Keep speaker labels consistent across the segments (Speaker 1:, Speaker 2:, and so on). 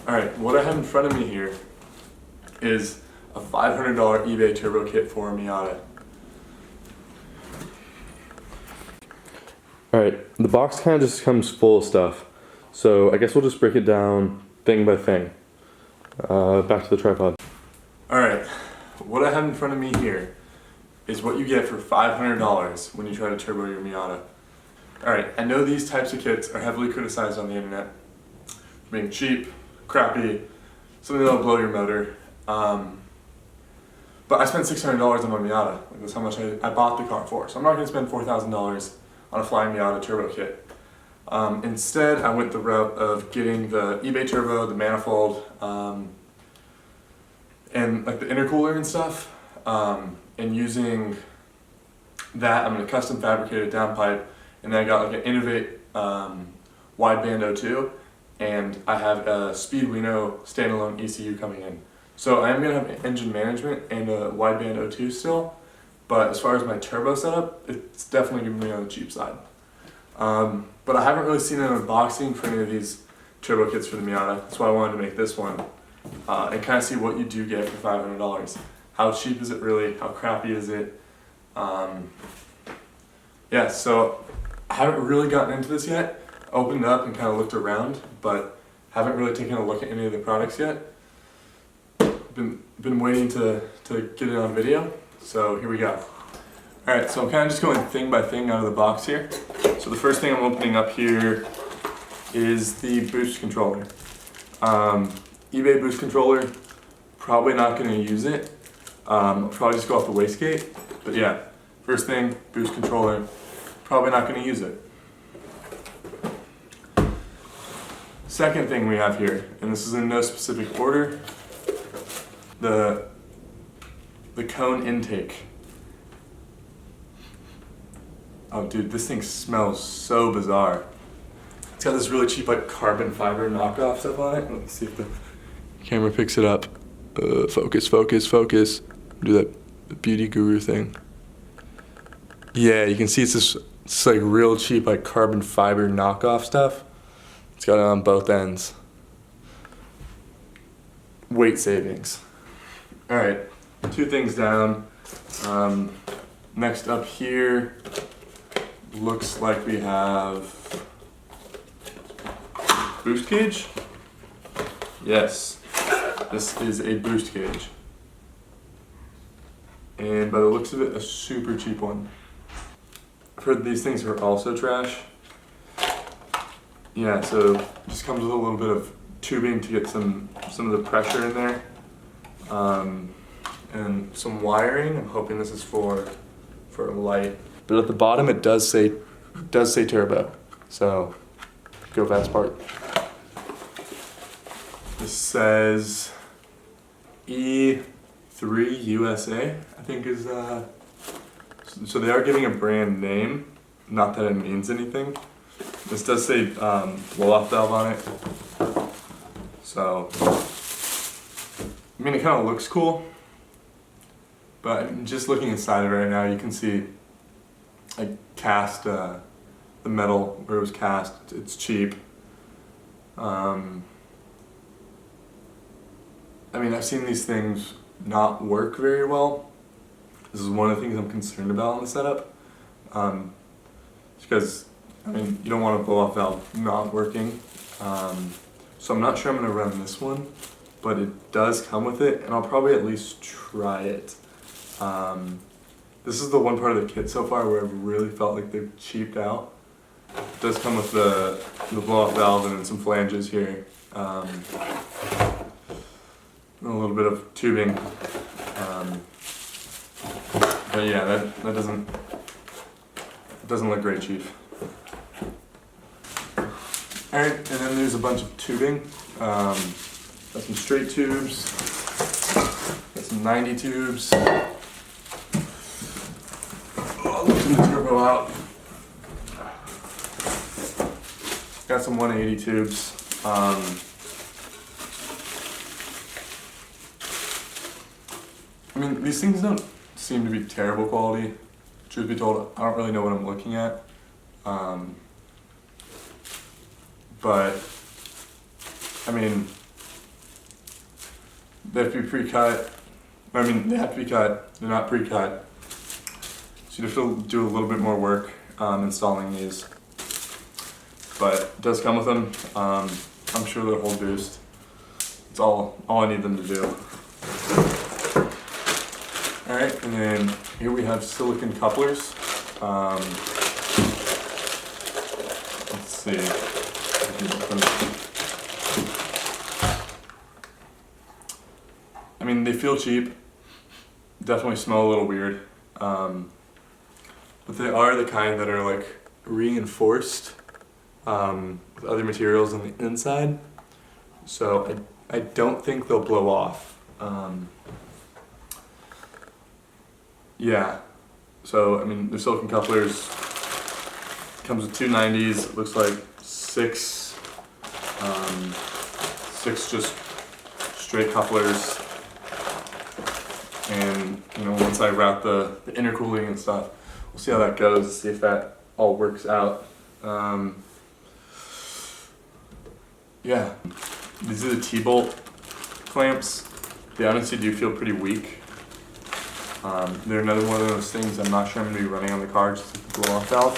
Speaker 1: Alright, what I have in front of me here is a $500 eBay turbo kit for a Miata. Alright, the box kind of just comes full of stuff, so I guess we'll just break it down thing by thing. Back to the tripod. Alright, what I have in front of me here is what you get for $500 when you try to turbo your Miata. Alright, I know these types of kits are heavily criticized on the internet for being cheap, crappy, something that'll blow your motor. But I spent $600 on my Miata. Like, that's how much I bought the car for. So I'm not going to spend $4,000 on a flying Miata turbo kit. Instead, I went the route of getting the eBay turbo, the manifold, and like the intercooler and stuff, and using that, I'm going to custom fabricate a downpipe, and then I got like an Innovate wideband O2, and I have a Speedwino standalone ECU coming in. So I am going to have engine management and a wideband O2 still, but as far as my turbo setup, it's definitely going to be on the cheap side. But I haven't really seen an unboxing for any of these turbo kits for the Miata. That's why I wanted to make this one, and kind of see what you do get for $500. How cheap is it really? How crappy is it? Yeah, so I haven't really gotten into this yet. Opened up and kind of looked around, but haven't really taken a look at any of the products yet. Been waiting to get it on video, so here we go. Alright, so I'm kind of just going thing by thing out of the box here. So the first thing I'm opening up here is the boost controller. eBay boost controller, probably not going to use it. I'll probably just go off the wastegate, but yeah, first thing, boost controller, probably not going to use it. Second thing we have here, and this is in no specific order, the cone intake. Oh dude, this thing smells so bizarre. It's got this really cheap like carbon fiber knockoff stuff on it. Let's see if the camera picks it up. Focus, focus, focus. Do that beauty guru thing. Yeah, you can see it's like real cheap like carbon fiber knockoff stuff. It's got it on both ends. Weight savings. Alright, two things down. Next up here, looks like we have boost cage. Yes, this is a boost cage. And by the looks of it, a super cheap one. I've heard these things are also trash. Yeah, so it just comes with a little bit of tubing to get some of the pressure in there. And some wiring. I'm hoping this is for a light. But at the bottom it does say turbo. So go fast part. This says E3 USA, I think is so they are giving a brand name, not that it means anything. This does say blow-off valve on it. So I mean, it kind of looks cool, but just looking inside of it right now, you can see I cast the metal where it was cast. It's cheap. I mean, I've seen these things not work very well. This is one of the things I'm concerned about on the setup. Because, I mean, you don't want a blow-off valve not working. So I'm not sure I'm going to run this one, but it does come with it, and I'll probably at least try it. This is the one part of the kit so far where I've really felt like they've cheaped out. It does come with the blow-off valve and then some flanges here. And a little bit of tubing. But yeah, that doesn't look great cheap. Alright, and then there's a bunch of tubing. Got some straight tubes, got some 90 tubes. Oh, lifting the turbo out. Got some 180 tubes. I mean, these things don't seem to be terrible quality. Truth be told, I don't really know what I'm looking at. But, I mean, they have to be pre-cut. I mean, they have to be cut. They're not pre-cut. So you have to do a little bit more work installing these. But it does come with them. I'm sure they'll hold boost. It's all I need them to do. All right, and then here we have silicon couplers. Let's see. I mean, they feel cheap. Definitely smell a little weird. But they are the kind that are like reinforced with other materials on the inside. So I don't think they'll blow off. Yeah. So, I mean, the silicon couplers comes with two 90s. It looks like six just straight couplers. And, you know, once I route the intercooling and stuff, we'll see how that goes, see if that all works out. Yeah, these are the T-bolt clamps. They honestly do feel pretty weak. They're another one of those things I'm not sure I'm going to be running on the car, just like the blow-off valve.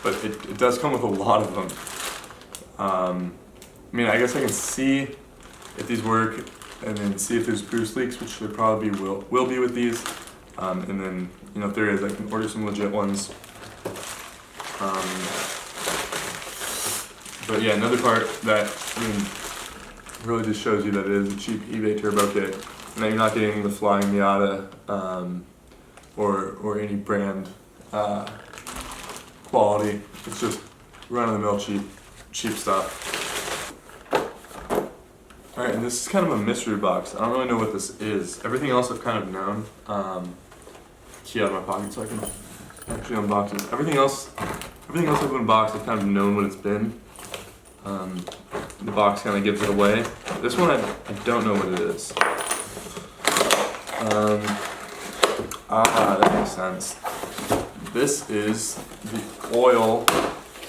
Speaker 1: But it does come with a lot of them. I mean, I guess I can see if these work, and then see if there's boost leaks, which there probably will be with these. And then, you know, if there is, I can order some legit ones. But yeah, another part that, I mean, really just shows you that it is a cheap eBay turbo kit. And that you're not getting the flying Miata or any brand quality. It's just run-of-the-mill cheap stuff. Alright, and this is kind of a mystery box. I don't really know what this is. Everything else I've kind of known. Key out of my pocket so I can actually unbox it. Everything else I've unboxed, I've kind of known what it's been. The box kind of gives it away. This one, I don't know what it is. That makes sense. This is the oil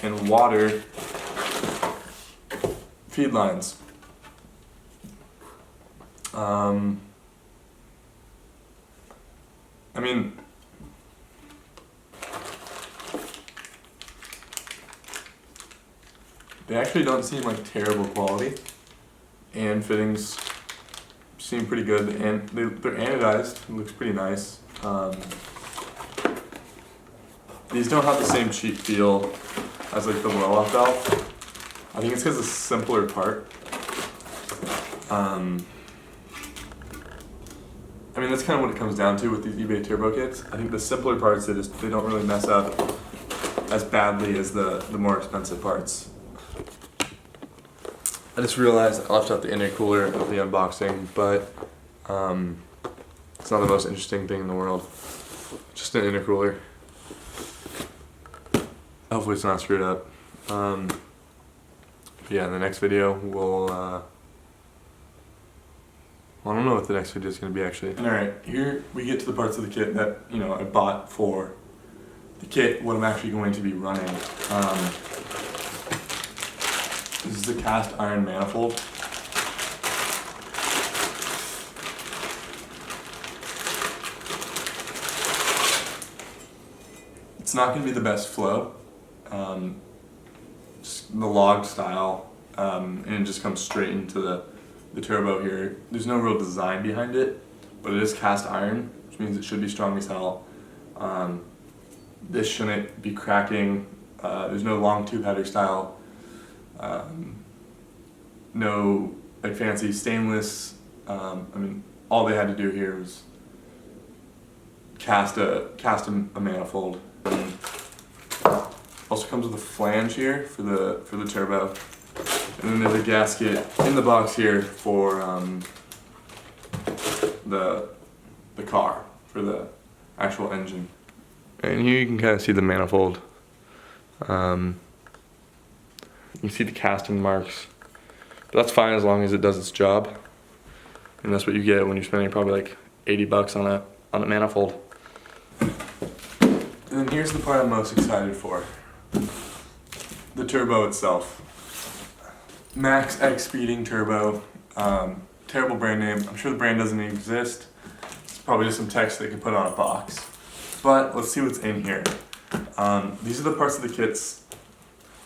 Speaker 1: and water feed lines. I mean, they actually don't seem like terrible quality, and fittings seem pretty good, and they're anodized. It looks pretty nice. These don't have the same cheap feel as like the blow-off valve. I think it's because it's a simpler part. I mean, that's kind of what it comes down to with these eBay turbo kits. I think the simpler parts, they don't really mess up as badly as the more expensive parts. I just realized I left out the intercooler of the unboxing, but it's not the most interesting thing in the world. Just an intercooler. Hopefully it's not screwed up. But yeah, in the next video we'll I don't know what the next video is going to be actually. Alright, here we get to the parts of the kit that, you know, I bought for the kit, what I'm actually going to be running. This is the cast iron manifold. It's not going to be the best flow. Just the log style, and it just comes straight into the turbo here. There's no real design behind it, but it is cast iron, which means it should be strong as hell. This shouldn't be cracking. There's no long tube header style. No like fancy stainless. I mean, all they had to do here was cast a manifold. Also comes with a flange here for the turbo. And then there's a gasket in the box here for the car, for the actual engine. And here you can kind of see the manifold. You can see the casting marks. But that's fine as long as it does its job. And that's what you get when you're spending probably like $80 on a manifold. And then here's the part I'm most excited for. The turbo itself. Max X Speeding Turbo. Terrible brand name. I'm sure the brand doesn't even exist. It's probably just some text they can put on a box. But let's see what's in here. These are the parts of the kits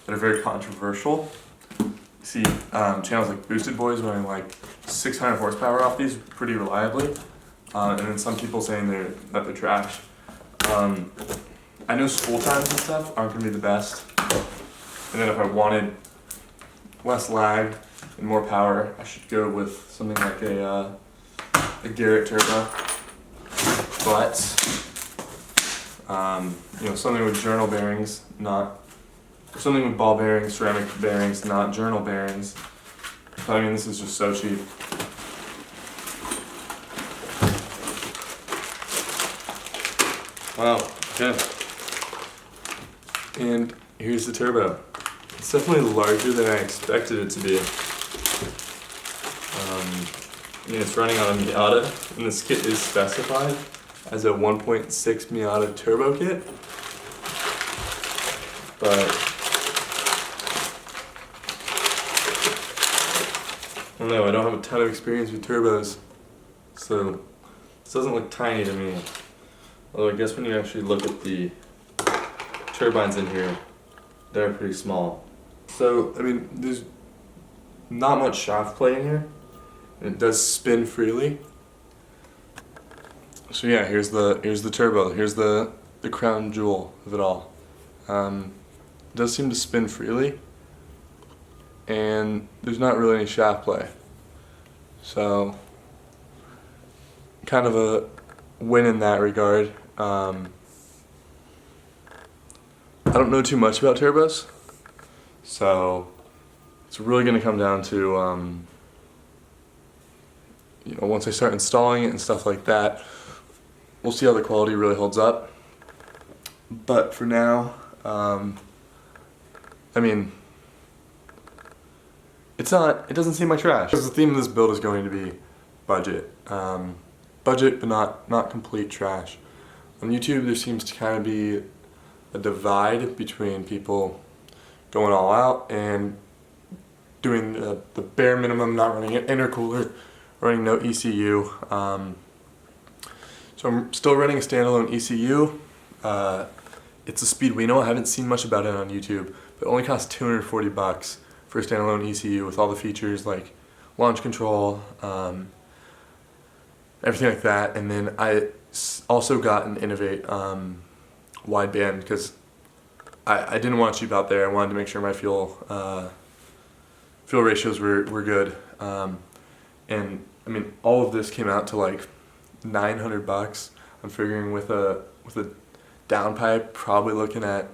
Speaker 1: that are very controversial. You see channels like Boosted Boys running like 600 horsepower off these pretty reliably. And then some people saying that they're trash. I know school times and stuff aren't going to be the best. And then if I wanted less lag and more power, I should go with something like a Garrett Turbo. But something with journal bearings, something with ball bearings, ceramic bearings, not journal bearings. I mean, this is just so cheap. Wow, okay. And here's the turbo. It's definitely larger than I expected it to be. It's running on a Miata, and this kit is specified as a 1.6 Miata turbo kit. But I don't know, I don't have a ton of experience with turbos, so this doesn't look tiny to me. Although I guess when you actually look at the turbines in here, they're pretty small. So, I mean, there's not much shaft play in here. It does spin freely. So yeah, here's the turbo. Here's the crown jewel of it all. It does seem to spin freely, and there's not really any shaft play. So, kind of a win in that regard. I don't know too much about turbos, so it's really going to come down to once I start installing it and stuff like that, we'll see how the quality really holds up. But for now, I mean, it doesn't seem like trash. Because the theme of this build is going to be budget. Budget, but not complete trash. On YouTube, there seems to kind of be a divide between people going all out and doing the bare minimum, not running an intercooler, running no ECU. So I'm still running a standalone ECU. It's a Speedwino. I haven't seen much about it on YouTube, but it only costs $240 for a standalone ECU with all the features like launch control, everything like that. And then I also got an Innovate wideband because I didn't want to cheap out there. I wanted to make sure my fuel ratios were good. And I mean, all of this came out to like $900. I'm figuring with a downpipe, probably looking at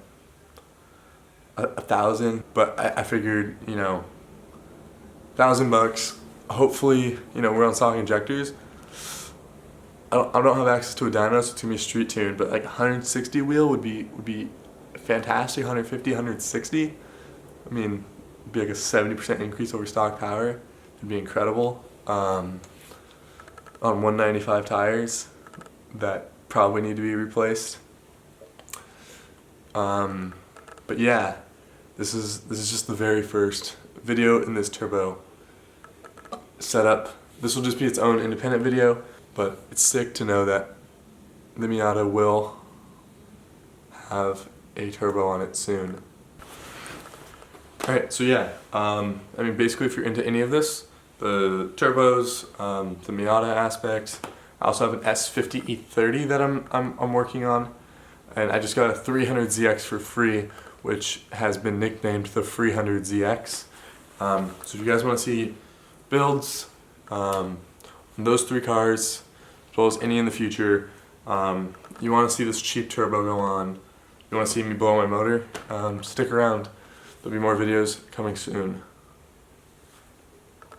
Speaker 1: $1,000. But I figured, $1,000. Hopefully, we're on stock injectors. I don't have access to a dyno, so it's gonna be street tuned. But like 160 wheel would be fantastic. 150, 160. I mean, it'd be like a 70% increase over stock power. It'd be incredible. On 195 tires that probably need to be replaced. But yeah, this is just the very first video in this turbo setup. This will just be its own independent video, but it's sick to know that the Miata will have a turbo on it soon. Alright, so yeah, I mean, basically if you're into any of this, the turbos, the Miata aspect. I also have an S50 E30 that I'm working on, and I just got a 300ZX for free, which has been nicknamed the 300ZX. So if you guys want to see builds on those three cars, as well as any in the future, you want to see this cheap turbo go on, you want to see me blow my motor, stick around. There'll be more videos coming soon.